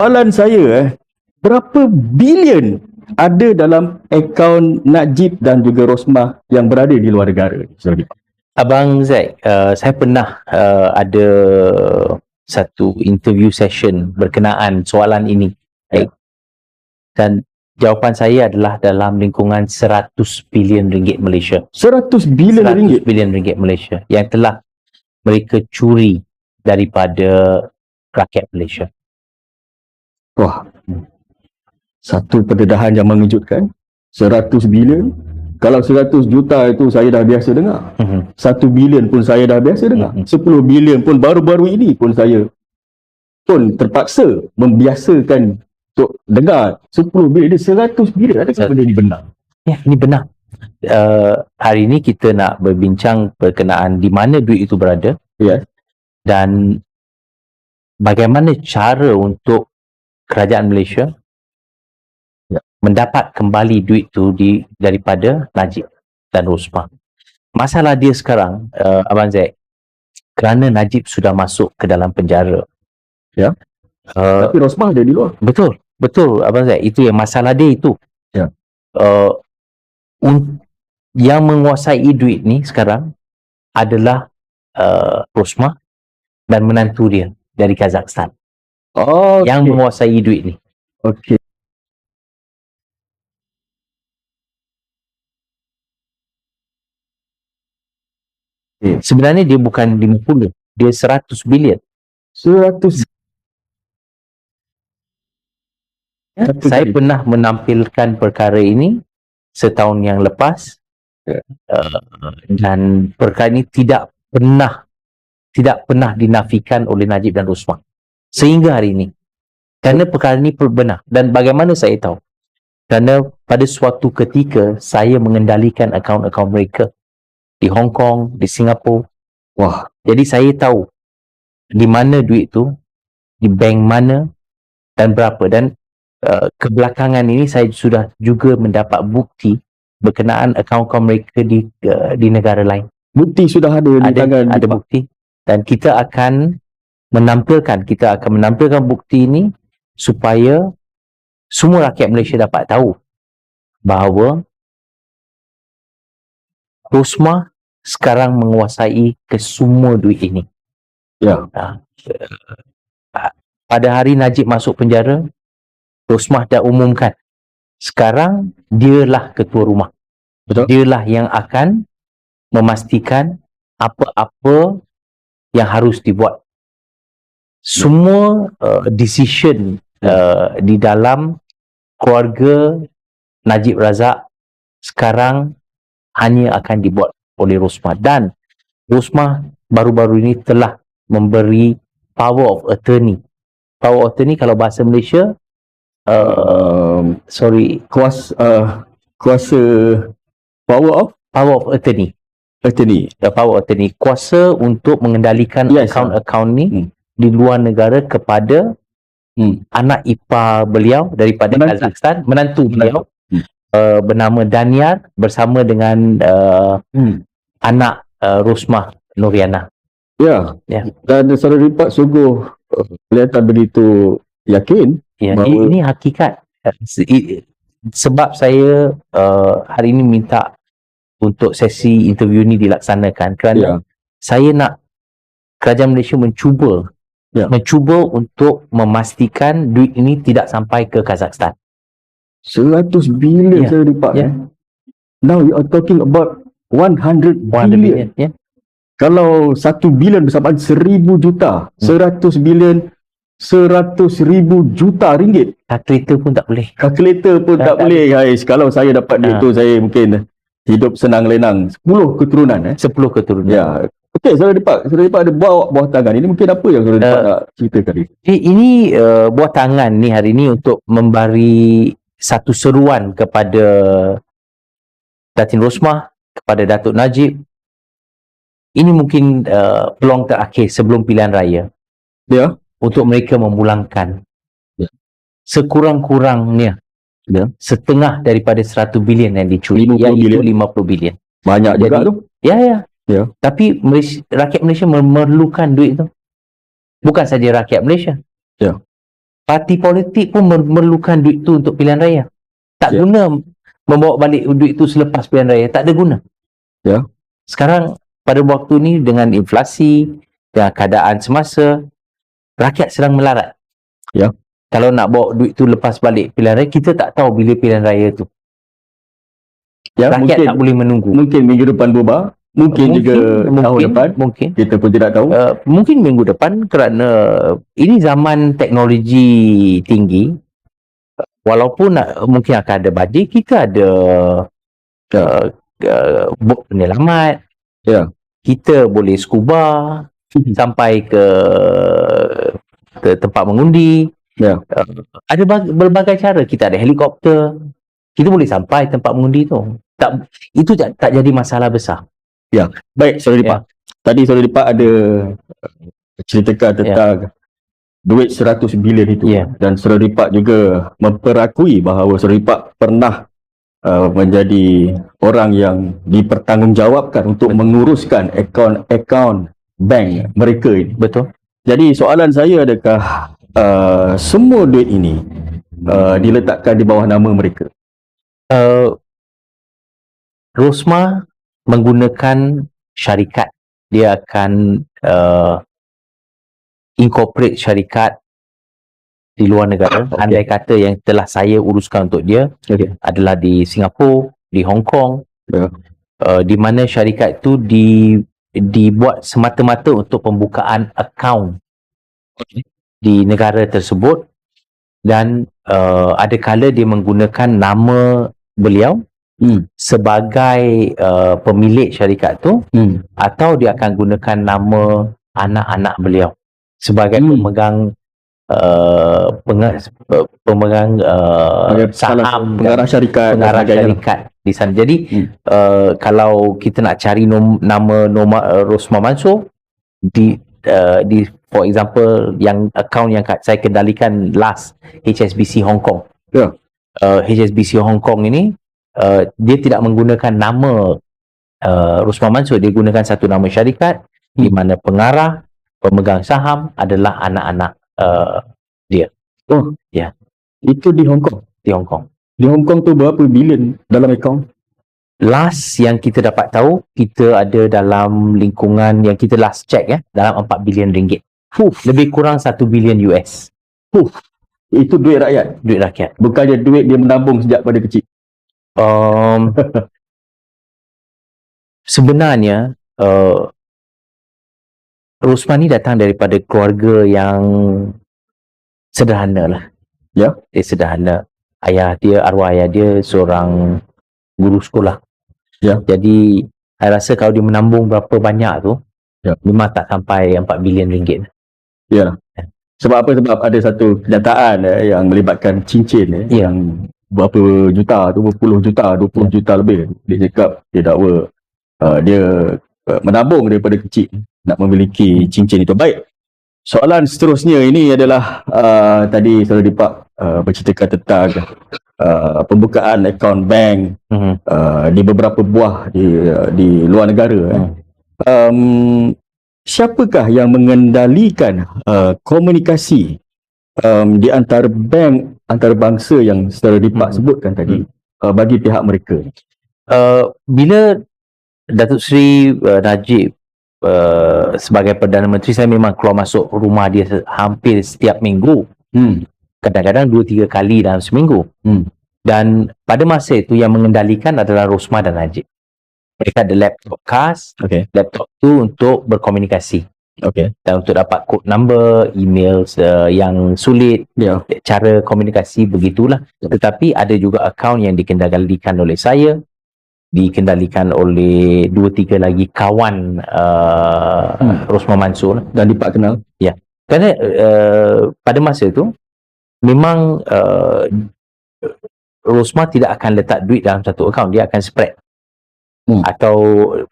Soalan saya, berapa bilion ada dalam akaun Najib dan juga Rosmah yang berada di luar negara? Abang Zack, saya pernah ada satu interview session berkenaan soalan ini. Dan jawapan saya adalah dalam lingkungan 100 bilion ringgit Malaysia. 100 bilion 100 ringgit? bilion ringgit Malaysia yang telah mereka curi daripada rakyat Malaysia. Wah, satu pendedahan yang mengejutkan. 100 bilion. Kalau 100 juta itu saya dah biasa dengar. 1 bilion pun saya dah biasa dengar. 10 bilion pun baru-baru ini pun saya pun terpaksa membiasakan untuk dengar 10 bilion. 100 bilion, adakah benda ini benar? Ya, ini benar. Hari ini kita nak berbincang berkenaan di mana duit itu berada. Ya. Dan bagaimana cara untuk kerajaan Malaysia mendapat kembali duit tu daripada Najib dan Rosmah. Masalah dia sekarang, Abang Zack, kerana Najib sudah masuk ke dalam penjara. Ya. Tapi Rosmah ada di luar. Betul, betul Abang Zack. Itu yang masalah dia itu. Ya. Yang menguasai duit ni sekarang adalah Rosmah dan menantu dia dari Kazakhstan. Yang menguasai duit ni. Okey. Sebenarnya dia bukan 50, dia 100 bilion. 100. Saya pernah menampilkan perkara ini setahun yang lepas. Dan perkara ini tidak pernah dinafikan oleh Najib dan Rosmah sehingga hari ini. Kerana perkara ini benar. Dan bagaimana saya tahu? Kerana pada suatu ketika saya mengendalikan akaun-akaun mereka di Hong Kong, di Singapura. Wah, jadi saya tahu di mana duit tu, di bank mana dan berapa. Dan kebelakangan ini saya sudah juga mendapat bukti berkenaan akaun-akaun mereka di negara lain. Bukti sudah ada di tangan. Ada bukti. Dan kita akan menampilkan bukti ini supaya semua rakyat Malaysia dapat tahu bahawa Rosmah sekarang menguasai kesemua duit ini. Ya. Pada hari Najib masuk penjara, Rosmah dah umumkan sekarang dialah ketua rumah. Betul. Dialah yang akan memastikan apa-apa yang harus dibuat. Semua decision di dalam keluarga Najib Razak sekarang hanya akan dibuat oleh Rosmah. Dan Rosmah baru-baru ini telah memberi power of attorney. Power of attorney kalau bahasa Malaysia kuasa power of attorney. Power of attorney. Kuasa untuk mengendalikan akaun-akaun ni di luar negara kepada anak ipar beliau daripada Kazakhstan, menantu beliau. Bernama Daniar bersama dengan anak Rosmah Noriana. Ya. Dan saudara Ripat sungguh kelihatan begitu yakin. Ya, ini hakikat. Sebab saya hari ini minta untuk sesi interview ni dilaksanakan kerana saya nak kerajaan Malaysia mencuba untuk memastikan duit ini tidak sampai ke Kazakhstan. 100 bilion saya Ripat. Now you are talking about 100 bilion. Kalau 1 bilion bersamaan 1000 juta, 100 bilion 100,000 juta ringgit. Kalkulator pun tak boleh. Tak boleh guys. Kalau saya dapat duit tu, saya mungkin hidup senang lenang. 10 keturunan. 10 keturunan. Ya. Okey, saudara Ripat ada buah tangan. Ini mungkin apa yang saudara Ripat nak ceritakan ni? Ini buah tangan ni hari ni untuk memberi satu seruan kepada Datin Rosmah, kepada Datuk Najib. Ini mungkin peluang terakhir sebelum pilihan raya. Ya. Untuk mereka memulangkan sekurang-kurangnya setengah daripada 100 bilion yang dicuri, iaitu 50 bilion. Banyak juga tu. Ya. Tapi rakyat Malaysia memerlukan duit tu. Bukan saja rakyat Malaysia. parti politik pun memerlukan duit tu untuk pilihan raya. Tak Ya. guna membawa balik duit tu selepas pilihan raya, tak ada guna. Ya. Sekarang pada waktu ni dengan inflasi, dengan keadaan semasa, rakyat sedang melarat. Ya. Kalau nak bawa duit tu lepas balik pilihan raya, kita tak tahu bila pilihan raya tu. Ya, Rakyat tak boleh menunggu. mungkin minggu depan berubah, mungkin juga tahun depan, mungkin. kita pun tidak tahu. Mungkin minggu depan, kerana ini zaman teknologi tinggi, walaupun mungkin akan ada bajet, kita ada bot penyelamat, Ya. kita boleh scuba sampai ke tempat mengundi. Ya. Ada berbagai cara. Kita ada helikopter, kita boleh sampai tempat mengundi tu. Itu tak jadi masalah besar. Ya, baik Saudara Dipak. Tadi Saudara Dipak ada ceritakan tentang duit 100 bilion itu. Dan Saudara Dipak juga memperakui bahawa Saudara Dipak pernah menjadi orang yang dipertanggungjawabkan untuk menguruskan akaun bank mereka ini. Betul. Jadi soalan saya, adakah semua duit ini diletakkan di bawah nama mereka? Rosmah menggunakan syarikat. Dia akan incorporate syarikat di luar negara. Andai kata yang telah saya uruskan untuk dia adalah di Singapura, di Hong Kong, di mana syarikat itu dibuat semata-mata untuk pembukaan akaun di negara tersebut, dan ada kala dia menggunakan nama beliau sebagai pemilik syarikat tu, atau dia akan gunakan nama anak-anak beliau sebagai pemegang saham, pengarah syarikat di sana. Jadi kalau kita nak cari nama Rosmah Mansor di for example, yang akaun yang saya kendalikan last, HSBC Hong Kong. HSBC Hong Kong ini dia tidak menggunakan nama Rosmah Mansor, dia gunakan satu nama syarikat di mana pengarah, pemegang saham adalah anak-anak dia. Itu di Hong Kong. Di Hong Kong. Di Hong Kong tu berapa bilion dalam akaun? Last yang kita dapat tahu, kita ada dalam lingkungan yang kita last check dalam 4 bilion ringgit. Lebih kurang 1 bilion US. Itu duit rakyat. Duit rakyat. Bukannya duit dia menabung sejak pada kecil. Sebenarnya Rosmah ni datang daripada keluarga yang sederhana lah. Ya. Dia sederhana. Arwah ayah dia seorang guru sekolah. Ya. Jadi saya rasa kalau dia menambung berapa banyak tu, memang tak sampai 4 bilion ringgit. Ya. Sebab apa? Sebab ada satu kenyataan yang melibatkan cincin yang berapa juta tu, berpuluh juta, 20 juta lebih. Dia cakap, dia dakwa dia menabung daripada kecil nak memiliki cincin itu. Baik. Soalan seterusnya ini adalah tadi Saudara Dipak berceritakan tentang pembukaan akaun bank di beberapa buah di luar negara. Siapakah yang mengendalikan komunikasi di antara bank antarabangsa yang Saudara Dipak sebutkan tadi bagi pihak mereka? Bila Datuk Seri Najib sebagai Perdana Menteri, saya memang keluar masuk rumah dia hampir setiap minggu. Kadang-kadang 2-3 kali dalam seminggu. Dan pada masa itu yang mengendalikan adalah Rosmah dan Najib. Mereka ada laptop khas. Laptop tu untuk berkomunikasi. Dan untuk dapat code number, email yang sulit, cara komunikasi begitulah. Tetapi ada juga akaun yang dikendalikan oleh saya, dikendalikan oleh 2-3 lagi kawan Rosmah Mansor. Dan Dipak kenal? Ya. Kerana pada masa itu memang Rosmah tidak akan letak duit dalam satu akaun, dia akan spread. Atau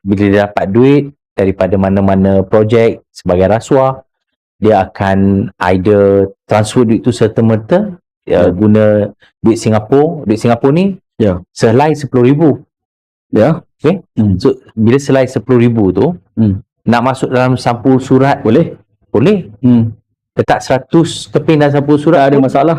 bila dia dapat duit daripada mana-mana projek sebagai rasuah, dia akan either transfer duit tu serta-merta guna duit Singapura. Duit Singapura ni sehelai 10,000. So bila selai 10,000 tu nak masuk dalam sampul surat boleh. letak 100 keping dan 10 surat Tak ada masalah.